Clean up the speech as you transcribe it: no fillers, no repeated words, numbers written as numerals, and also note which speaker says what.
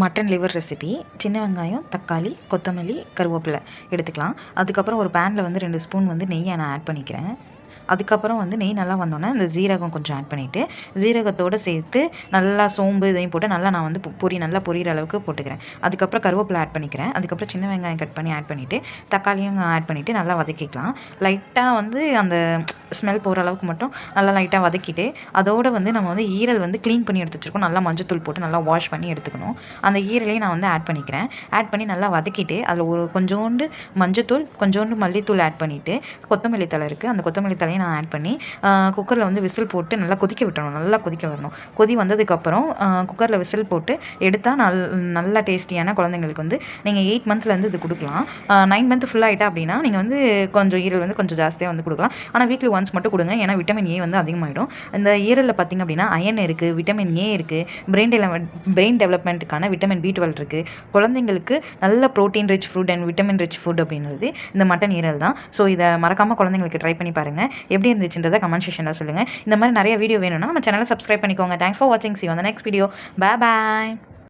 Speaker 1: Mutton liver recipe. சின்ன வெங்காயம், தக்காளி, கொத்தமல்லி, கருவேப்பிலை எடுத்துக்கலாம். அதுக்கப்புறம் ஒரு பேனில் வந்து 2 ஸ்பூன் வந்து நெய்யை நான் ஆட் பண்ணிக்கிறேன். அதுக்கப்புறம் வந்து நெய் நல்லா வந்தோடனே அந்த ஜீரகம் கொஞ்சம் ஆட் பண்ணிவிட்டு, ஜீரகத்தோடு சேர்த்து நல்லா சோம்பு இதையும் போட்டு நல்லா நான் வந்து நல்லா பொரியிற அளவுக்கு போட்டுக்கிறேன். அதுக்கப்புறம் கருவேப்பிலை ஆட் பண்ணிக்கிறேன். அதுக்கப்புறம் சின்ன வெங்காயம் கட் பண்ணி ஆட் பண்ணிவிட்டு, தக்காளியும் ஆட் பண்ணிவிட்டு நல்லா வதக்கிக்கலாம். லைட்டாக வந்து அந்த ஸ்மெல் போகிற அளவுக்கு மட்டும் நல்லா லைட்டாக வதக்கிட்டு, அதோடு வந்து நம்ம வந்து ஈரல் வந்து க்ளீன் பண்ணி எடுத்து வச்சுருக்கோம். நல்லா மஞ்சத்தூள் போட்டு நல்லா வாஷ் பண்ணி எடுத்துக்கணும். அந்த ஈரலையும் நான் வந்து ஆட் பண்ணிக்கிறேன். ஆட் பண்ணி நல்லா வதக்கிட்டு, அதில் ஒரு கொஞ்சோண்டு மஞ்சத்தூள், கொஞ்சோண்டு மல்லித்தூள் ஆட் பண்ணிவிட்டு, கொத்தமல்லி தழை இருக்குது, அந்த கொத்தமல்லி தழையும் நான் ஆட் பண்ணி குக்கரில் வந்து விசில் போட்டு நல்லா கொதிக்க விட்டணும். நல்லா கொதிக்க வரணும். கொதி வந்ததுக்கப்புறம் குக்கரில் விசில் போட்டு எடுத்தால் நல்லா டேஸ்டியான குழந்தைங்களுக்கு வந்து நீங்கள் 8 மந்த்லேருந்து இது கொடுக்கலாம். 9 மந்த் ஃபுல் ஆகிட்டா அப்படின்னா நீங்கள் வந்து கொஞ்சம் ஈரல் வந்து கொஞ்சம் ஜாஸ்தியாக வந்து கொடுக்கலாம். ஆனால் வீக்லி ஒன்ஸ் மட்டும் கொடுங்க. ஏன்னா விட்டமின் ஏ வந்து அதிகமாகிடும். இந்த ஈரலில் பார்த்திங்க அப்படின்னா அயன் இருக்குது, விட்டமின் ஏ இருக்குது, பிரெயின் டெவலப்மெண்ட்டுக்கான விட்டமின் B12 இருக்குது. குழந்தைங்களுக்கு நல்ல protein rich food and vitamin rich food அப்படின்றது இந்த மட்டன் ஈரல் தான். ஸோ இதை மறக்காமல் குழந்தைங்களுக்கு ட்ரை பண்ணி பாருங்கள். எப்படி இருந்துச்சுன்றதை கமெண்ட் செக்ஷனில் சொல்லுங்கள். இந்த மாதிரி நிறைய வீடியோ வேணும்னா நம்ம சேனலை சப்ஸ்கிரைப் பண்ணிக்கோங்க. தேங்க்ஸ் ஃபார் வாட்சிங். See you on the next video. Bye bye.